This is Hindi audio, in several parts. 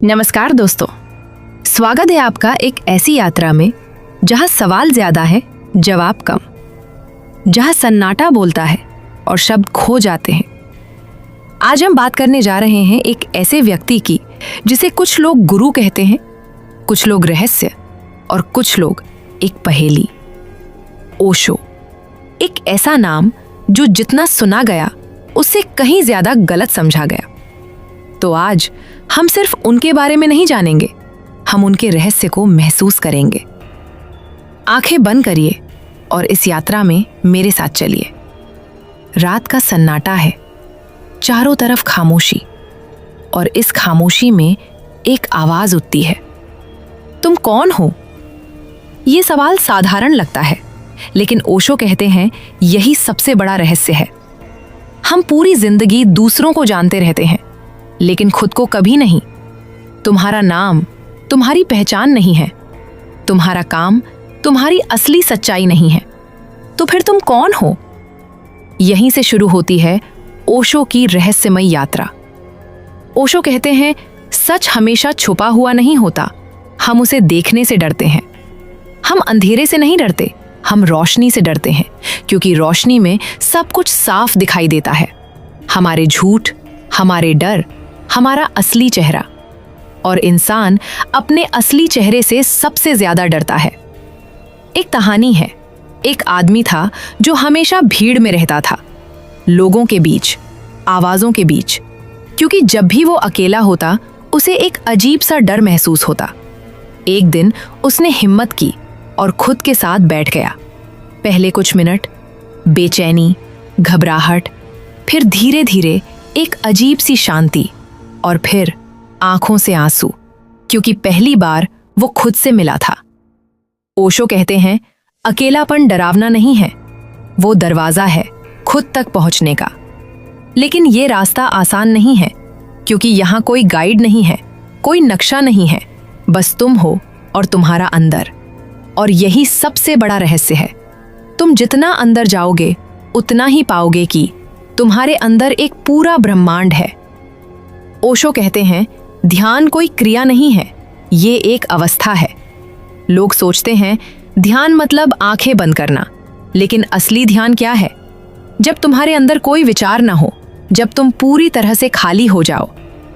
नमस्कार दोस्तों, स्वागत है आपका एक ऐसी यात्रा में जहां सवाल ज्यादा है, जवाब कम, जहां सन्नाटा बोलता है और शब्द खो जाते हैं। आज हम बात करने जा रहे हैं एक ऐसे व्यक्ति की जिसे कुछ लोग गुरु कहते हैं, कुछ लोग रहस्य और कुछ लोग एक पहेली। ओशो, एक ऐसा नाम जो जितना सुना गया उससे कहीं ज्यादा गलत समझा गया। तो आज हम सिर्फ उनके बारे में नहीं जानेंगे, हम उनके रहस्य को महसूस करेंगे। आंखें बंद करिए और इस यात्रा में मेरे साथ चलिए। रात का सन्नाटा है, चारों तरफ खामोशी, और इस खामोशी में एक आवाज उठती है। तुम कौन हो? ये सवाल साधारण लगता है, लेकिन ओशो कहते हैं यही सबसे बड़ा रहस्य है। हम पूरी जिंदगी दूसरों को जानते रहते हैं, लेकिन खुद को कभी नहीं। तुम्हारा नाम तुम्हारी पहचान नहीं है, तुम्हारा काम तुम्हारी असली सच्चाई नहीं है। तो फिर तुम कौन हो? यहीं से शुरू होती है ओशो की रहस्यमयी यात्रा। ओशो कहते हैं सच हमेशा छुपा हुआ नहीं होता, हम उसे देखने से डरते हैं। हम अंधेरे से नहीं डरते, हम रोशनी से डरते हैं, क्योंकि रोशनी में सब कुछ साफ दिखाई देता है। हमारे झूठ, हमारे डर, हमारा असली चेहरा। और इंसान अपने असली चेहरे से सबसे ज्यादा डरता है। एक कहानी है, एक आदमी था जो हमेशा भीड़ में रहता था, लोगों के बीच, आवाजों के बीच, क्योंकि जब भी वो अकेला होता उसे एक अजीब सा डर महसूस होता। एक दिन उसने हिम्मत की और खुद के साथ बैठ गया। पहले कुछ मिनट बेचैनी, घबराहट, फिर धीरे धीरे एक अजीब सी शांति, और फिर आंखों से आंसू, क्योंकि पहली बार वो खुद से मिला था। ओशो कहते हैं अकेलापन डरावना नहीं है, वो दरवाजा है खुद तक पहुंचने का। लेकिन ये रास्ता आसान नहीं है, क्योंकि यहाँ कोई गाइड नहीं है, कोई नक्शा नहीं है, बस तुम हो और तुम्हारा अंदर। और यही सबसे बड़ा रहस्य है। तुम जितना अंदर जाओगे उतना ही पाओगे कि तुम्हारे अंदर एक पूरा ब्रह्मांड है। ओशो कहते हैं ध्यान कोई क्रिया नहीं है, ये एक अवस्था है। लोग सोचते हैं ध्यान मतलब आंखें बंद करना, लेकिन असली ध्यान क्या है? जब तुम्हारे अंदर कोई विचार ना हो, जब तुम पूरी तरह से खाली हो जाओ,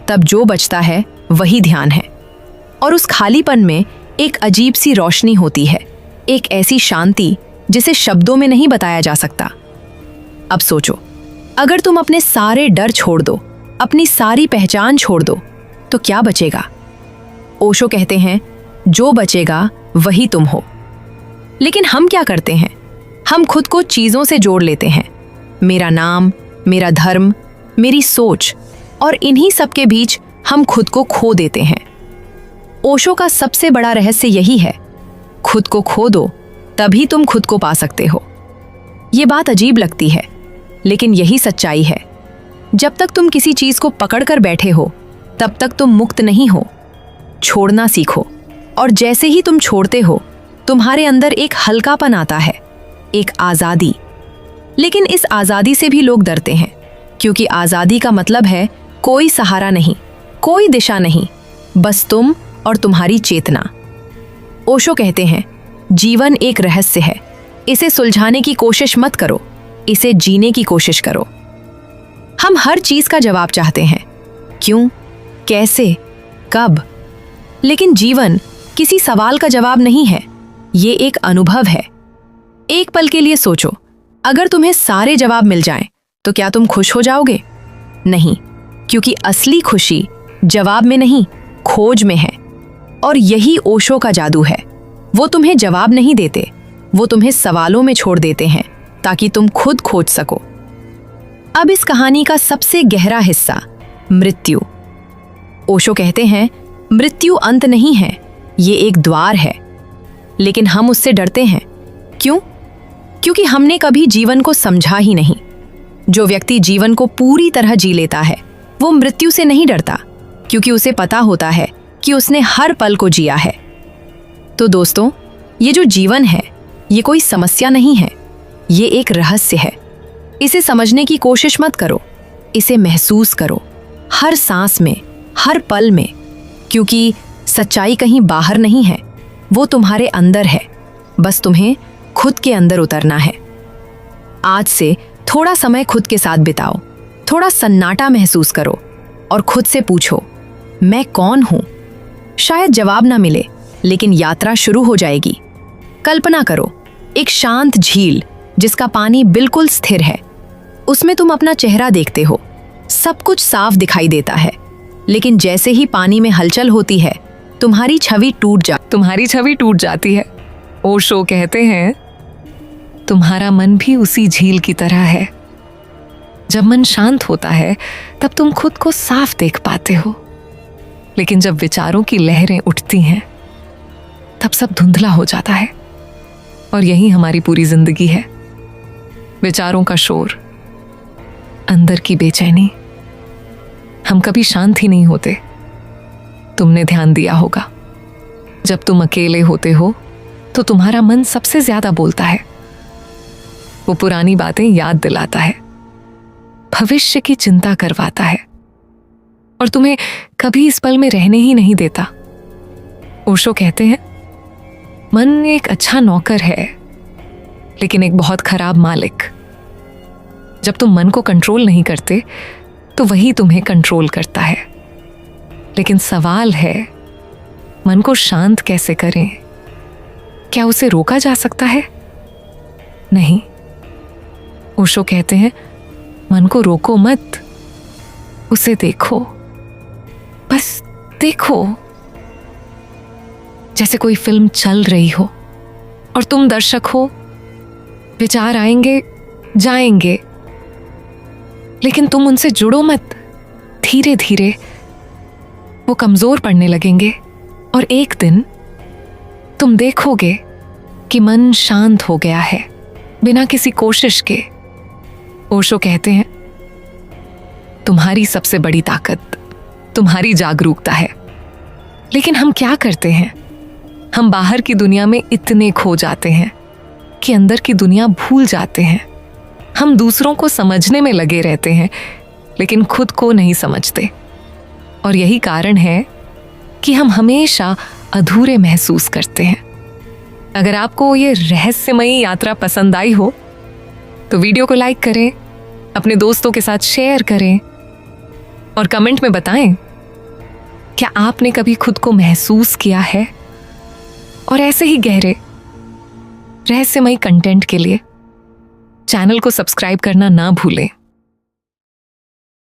तब जो बचता है वही ध्यान है। और उस खालीपन में एक अजीब सी रोशनी होती है, एक ऐसी शांति जिसे शब्दों में नहीं बताया जा सकता। अब सोचो, अगर तुम अपने सारे डर छोड़ दो, अपनी सारी पहचान छोड़ दो, तो क्या बचेगा? ओशो कहते हैं जो बचेगा वही तुम हो। लेकिन हम क्या करते हैं? हम खुद को चीजों से जोड़ लेते हैं, मेरा नाम, मेरा धर्म, मेरी सोच, और इन्हीं सब के बीच हम खुद को खो देते हैं। ओशो का सबसे बड़ा रहस्य यही है, खुद को खो दो, तभी तुम खुद को पा सकते हो। ये बात अजीब लगती है, लेकिन यही सच्चाई है। जब तक तुम किसी चीज को पकड़कर बैठे हो, तब तक तुम मुक्त नहीं हो। छोड़ना सीखो, और जैसे ही तुम छोड़ते हो, तुम्हारे अंदर एक हल्कापन आता है, एक आजादी। लेकिन इस आजादी से भी लोग डरते हैं, क्योंकि आजादी का मतलब है कोई सहारा नहीं, कोई दिशा नहीं, बस तुम और तुम्हारी चेतना। ओशो कहते हैं जीवन एक रहस्य है, इसे सुलझाने की कोशिश मत करो, इसे जीने की कोशिश करो। हम हर चीज का जवाब चाहते हैं, क्यों, कैसे, कब, लेकिन जीवन किसी सवाल का जवाब नहीं है, ये एक अनुभव है। एक पल के लिए सोचो, अगर तुम्हें सारे जवाब मिल जाएं, तो क्या तुम खुश हो जाओगे? नहीं, क्योंकि असली खुशी जवाब में नहीं, खोज में है। और यही ओशो का जादू है, वो तुम्हें जवाब नहीं देते, वो तुम्हें सवालों में छोड़ देते हैं, ताकि तुम खुद खोज सको। अब इस कहानी का सबसे गहरा हिस्सा, मृत्यु। ओशो कहते हैं मृत्यु अंत नहीं है, ये एक द्वार है। लेकिन हम उससे डरते हैं। क्यों? क्योंकि हमने कभी जीवन को समझा ही नहीं। जो व्यक्ति जीवन को पूरी तरह जी लेता है, वो मृत्यु से नहीं डरता, क्योंकि उसे पता होता है कि उसने हर पल को जिया है। तो दोस्तों, ये जो जीवन है, ये कोई समस्या नहीं है, ये एक रहस्य है। इसे समझने की कोशिश मत करो, इसे महसूस करो, हर सांस में, हर पल में। क्योंकि सच्चाई कहीं बाहर नहीं है, वो तुम्हारे अंदर है। बस तुम्हें खुद के अंदर उतरना है। आज से थोड़ा समय खुद के साथ बिताओ, थोड़ा सन्नाटा महसूस करो और खुद से पूछो, मैं कौन हूं? शायद जवाब ना मिले, लेकिन यात्रा शुरू हो जाएगी। कल्पना करो, एक शांत झील जिसका पानी बिल्कुल स्थिर है। उसमें तुम अपना चेहरा देखते हो, सब कुछ साफ दिखाई देता है, लेकिन जैसे ही पानी में हलचल होती है, तुम्हारी छवि टूट जाती है। ओशो कहते हैं, तुम्हारा मन भी उसी झील की तरह है। जब मन शांत होता है तब तुम खुद को साफ देख पाते हो, लेकिन जब विचारों की लहरें उठती हैं तब सब धुंधला हो जाता है। और यही हमारी पूरी जिंदगी है, विचारों का शोर, अंदर की बेचैनी। हम कभी शांत ही नहीं होते। तुमने ध्यान दिया होगा, जब तुम अकेले होते हो तो तुम्हारा मन सबसे ज्यादा बोलता है। वो पुरानी बातें याद दिलाता है, भविष्य की चिंता करवाता है और तुम्हें कभी इस पल में रहने ही नहीं देता। ओशो कहते हैं, मन एक अच्छा नौकर है, लेकिन एक बहुत खराब मालिक। जब तुम मन को कंट्रोल नहीं करते तो वही तुम्हें कंट्रोल करता है। लेकिन सवाल है, मन को शांत कैसे करें? क्या उसे रोका जा सकता है? नहीं। ओशो कहते हैं, मन को रोको मत, उसे देखो, बस देखो। जैसे कोई फिल्म चल रही हो और तुम दर्शक हो। विचार आएंगे जाएंगे, लेकिन तुम उनसे जुड़ो मत। धीरे धीरे वो कमजोर पड़ने लगेंगे और एक दिन तुम देखोगे कि मन शांत हो गया है, बिना किसी कोशिश के। ओशो कहते हैं, तुम्हारी सबसे बड़ी ताकत तुम्हारी जागरूकता है। लेकिन हम क्या करते हैं? हम बाहर की दुनिया में इतने खो जाते हैं कि अंदर की दुनिया भूल जाते हैं। हम दूसरों को समझने में लगे रहते हैं, लेकिन खुद को नहीं समझते। और यही कारण है कि हम हमेशा अधूरे महसूस करते हैं। अगर आपको ये रहस्यमयी यात्रा पसंद आई हो तो वीडियो को लाइक करें, अपने दोस्तों के साथ शेयर करें और कमेंट में बताएं, क्या आपने कभी खुद को महसूस किया है? और ऐसे ही गहरे रहस्यमयी कंटेंट के लिए चैनल को सब्सक्राइब करना ना भूलें।